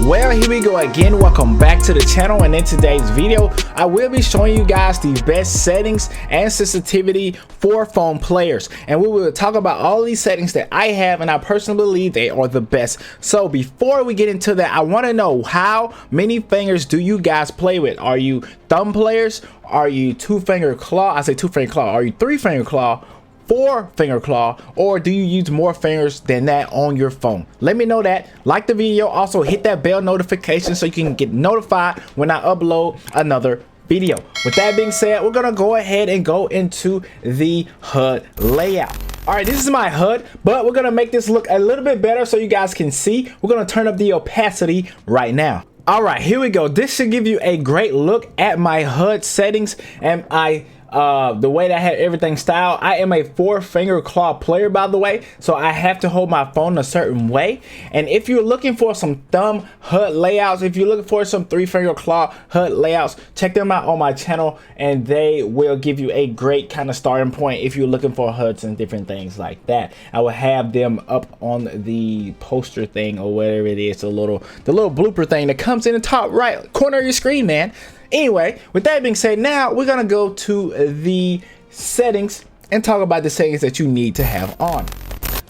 Well, here we go again. Welcome back to the channel, and in today's video I will be showing you guys the best settings and sensitivity for phone players, and we will talk about all these settings that I have and I personally believe they are the best. So before we get into that, I want to know, how many fingers do you guys play with? Are you thumb players? Are you two finger claw? I say two finger claw. Are you three finger claw, four finger claw, or do you use more fingers than that on your phone? Let me know that. Like the video, also hit that bell notification so you can get notified when I upload another video. With that being said, we're gonna go ahead and go into the HUD layout. All right, this is my HUD, but we're gonna make this look a little bit better so you guys can see. We're gonna turn up the opacity right now. All right, here we go. This should give you a great look at my HUD settings and the way that I have everything styled. I am a four finger claw player, by the way, so I have to hold my phone a certain way. And if you're looking for some thumb HUD layouts, if you're looking for some three finger claw HUD layouts, check them out on my channel and they will give you a great kind of starting point if you're looking for HUDs and different things like that. I will have them up on the poster thing or whatever it is, the little blooper thing that comes in the top right corner of your screen, man. Anyway, with that being said, now we're gonna go to the settings and talk about the settings that you need to have on.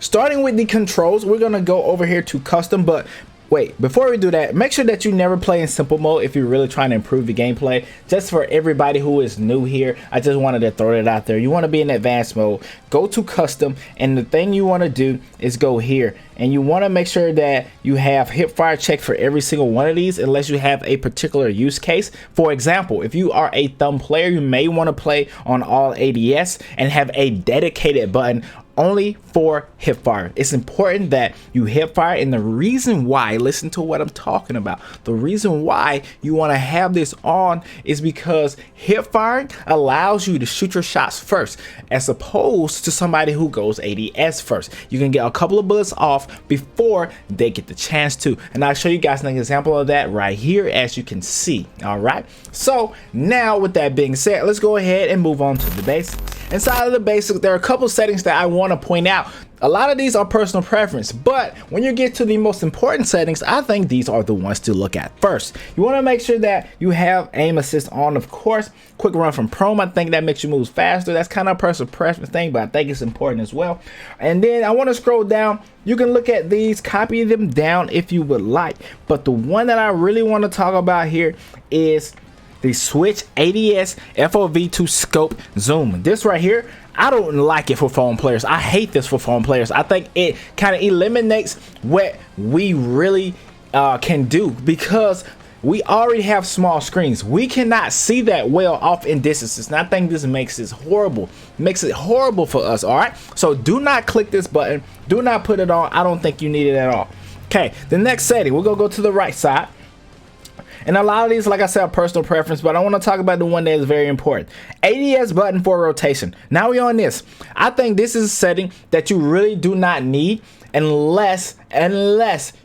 Starting with the controls, we're gonna go over here to custom, but wait, before we do that, make sure that you never play in simple mode if you're really trying to improve the gameplay. Just for everybody who is new here, I just wanted to throw it out there. You want to be in advanced mode, go to custom, and the thing you want to do is go here and you want to make sure that you have hip fire check for every single one of these unless you have a particular use case. For example, if you are a thumb player, you may want to play on all ADS and have a dedicated button only for hip fire. It's important that you hip fire, and the reason why, listen to what I'm talking about, the reason why you want to have this on is because hip firing allows you to shoot your shots first as opposed to somebody who goes ADS first. You can get a couple of bullets off before they get the chance to, and I'll show you guys an example of that right here, as you can see. All right, so now with that being said, let's go ahead and move on to the basics. Inside of the basics, there are a couple settings that I want to point out. A lot of these are personal preference, but when you get to the most important settings, I think these are the ones to look at first. You want to make sure that you have aim assist on, of course. Quick run from prone, I think that makes you move faster. That's kind of a personal preference thing, but I think it's important as well. And then I want to scroll down. You can look at these, copy them down if you would like, but the one that I really want to talk about here is the switch ADS FOV to scope zoom. This right here, I don't like it for phone players. I hate this for phone players. I think it kind of eliminates what we really can do, because we already have small screens. We cannot see that well off in distances, and I think this makes it horrible. Makes it horrible for us. All right, so do not click this button. Do not put it on. I don't think you need it at all. Okay, the next setting, we're gonna go to the right side. And a lot of these, like I said, are personal preference, but I want to talk about the one that is very important. ADS button for rotation. Now we're on this. I think this is a setting that you really do not need unless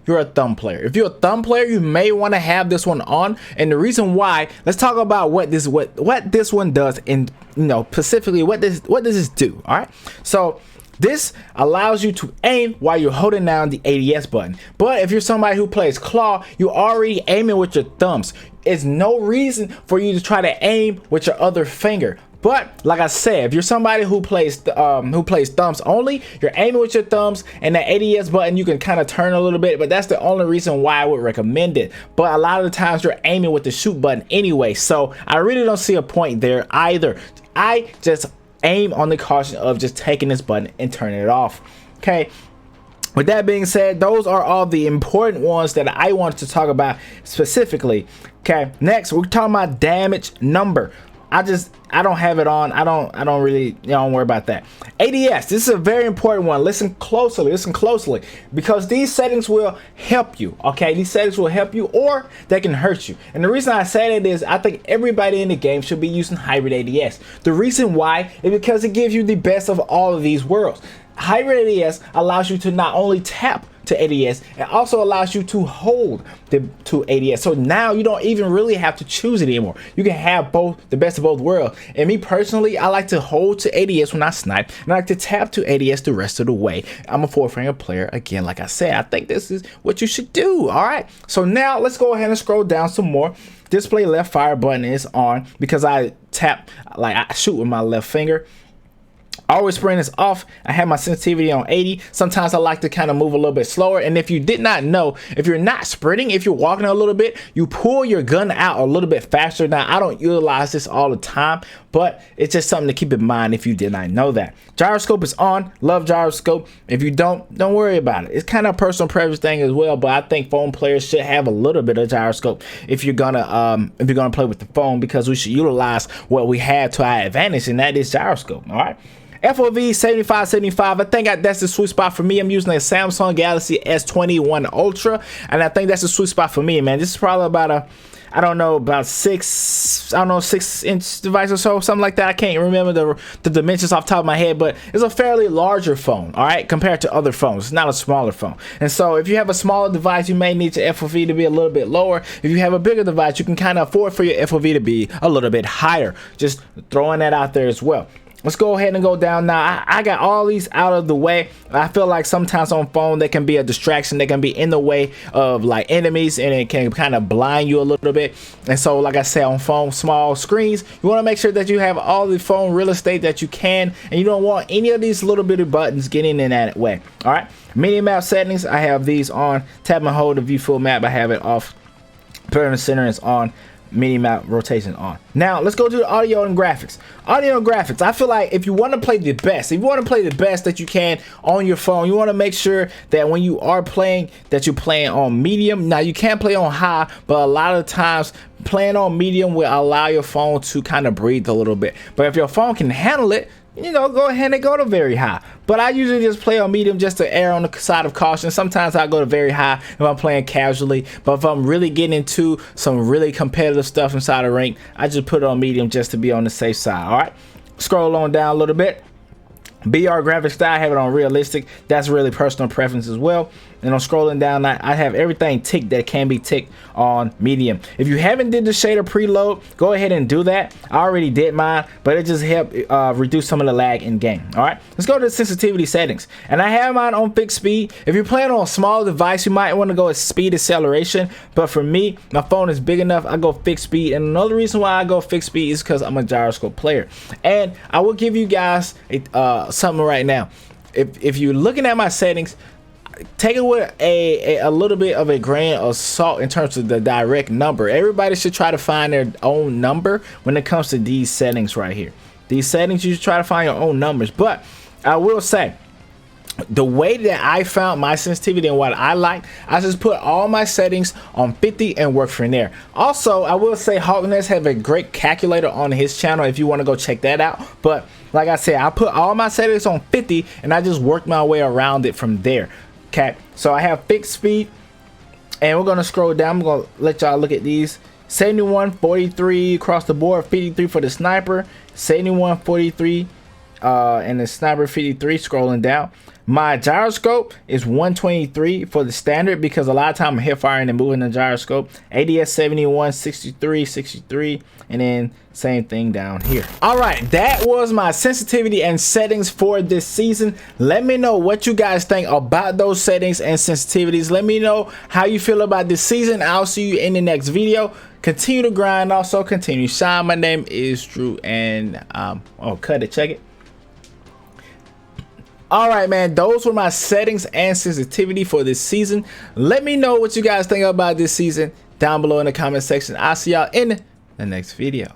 you're a thumb player. If you're a thumb player, you may want to have this one on. And the reason why, let's talk about what this one does, and specifically what does this do. All right, so this allows you to aim while you're holding down the ADS button. But if you're somebody who plays claw, you're already aiming with your thumbs. It's no reason for you to try to aim with your other finger. But like I said, if you're somebody who plays thumbs only, you're aiming with your thumbs, and the ADS button you can kind of turn a little bit, but that's the only reason why I would recommend it. But a lot of the times you're aiming with the shoot button anyway, so I really don't see a point there either. I just aim on the caution of just taking this button and turning it off. Okay, with that being said, those are all the important ones that I wanted to talk about specifically. Okay, next we're talking about damage number. I don't have it on. I don't really, don't worry about that. ADS, this is a very important one. Listen closely, because these settings will help you. Okay, these settings will help you, or they can hurt you. And the reason I say that is I think everybody in the game should be using hybrid ADS. The reason why is because it gives you the best of all of these worlds. Hybrid ADS allows you to not only tap to ADS, and also allows you to hold to ADS. So now you don't even really have to choose it anymore. You can have both, the best of both worlds. And me personally, I like to hold to ADS when I snipe, and I like to tap to ADS the rest of the way. I'm a 4-finger player. Again, like I said, I think this is what you should do. All right. So now let's go ahead and scroll down some more. Display left fire button is on because I tap, like I shoot with my left finger. Always sprint is off. I have my sensitivity on 80. Sometimes I like to kind of move a little bit slower. And if you did not know, if you're not sprinting, if you're walking a little bit, you pull your gun out a little bit faster. Now, I don't utilize this all the time, but it's just something to keep in mind if you did not know that. Gyroscope is on. Love gyroscope. If you don't worry about it. It's kind of a personal preference thing as well, but I think phone players should have a little bit of gyroscope if you're gonna play with the phone, because we should utilize what we have to our advantage, and that is gyroscope. All right. FOV 7575. I think that's the sweet spot for me. I'm using a Samsung Galaxy S21 Ultra, and I think that's the sweet spot for me, man. This is probably about a, I don't know, about 6-inch device or so, something like that. I can't remember the dimensions off the top of my head, but it's a fairly larger phone, all right, compared to other phones. It's not a smaller phone. And so if you have a smaller device, you may need your FOV to be a little bit lower. If you have a bigger device, you can kind of afford for your FOV to be a little bit higher. Just throwing that out there as well. Let's go ahead and go down now. I got all these out of the way. I feel like sometimes on phone they can be a distraction. They can be in the way of like enemies, and it can kind of blind you a little bit. And so, like I said, on phone small screens, you want to make sure that you have all the phone real estate that you can, and you don't want any of these little bitty buttons getting in that way. All right. Mini map settings, I have these on. Tap and hold to view full map. I have it off. Put in the center is on. Mini map rotation on. Now let's go to the audio and graphics. Audio and graphics, I feel like if you want to play the best, that you can on your phone, you want to make sure that when you are playing, that you're playing on medium. Now you can't play on high, but a lot of times playing on medium will allow your phone to kind of breathe a little bit. But if your phone can handle it, you know, go ahead and go to very high. But I usually just play on medium just to err on the side of caution. Sometimes I go to very high if I'm playing casually. But if I'm really getting into some really competitive stuff inside a rank, I just put it on medium just to be on the safe side. All right. Scroll on down a little bit. BR graphics style, I have it on realistic. That's really personal preference as well. And I'm scrolling down, I have everything ticked that can be ticked on medium. If you haven't did the shader preload, go ahead and do that. I already did mine, but it just helped reduce some of the lag in game. All right, let's go to the sensitivity settings, and I have mine on fixed speed. If you're playing on a small device, you might want to go at speed acceleration, but for me, my phone is big enough, I go fixed speed. And another reason why I go fixed speed is because I'm a gyroscope player. And I will give you guys something right now. If you're looking at my settings, take it with a little bit of a grain of salt in terms of the direct number. Everybody should try to find their own number when it comes to these settings right here. These settings, you should try to find your own numbers. But I will say, the way that I found my sensitivity and what I like, I just put all my settings on 50 and work from there. Also, I will say HawkNest have a great calculator on his channel if you want to go check that out. But like I said, I put all my settings on 50 and I just worked my way around it from there. Okay, so I have fixed speed, and we're gonna scroll down. I'm gonna let y'all look at these. 71, 43 across the board, 53 for the sniper, 71, 43, and the sniper 53. Scrolling down, my gyroscope is 123 for the standard, because a lot of time I'm hip firing and moving the gyroscope. ADS 71, 63, 63, and then same thing down here. All right, that was my sensitivity and settings for this season. Let me know what you guys think about those settings and sensitivities. Let me know how you feel about this season. I'll see you in the next video. Continue to grind, also continue to shine. My name is Drew, and oh, cut it, check it. All right, man, those were my settings and sensitivity for this season. Let me know what you guys think about this season down below in the comment section. I'll see y'all in the next video.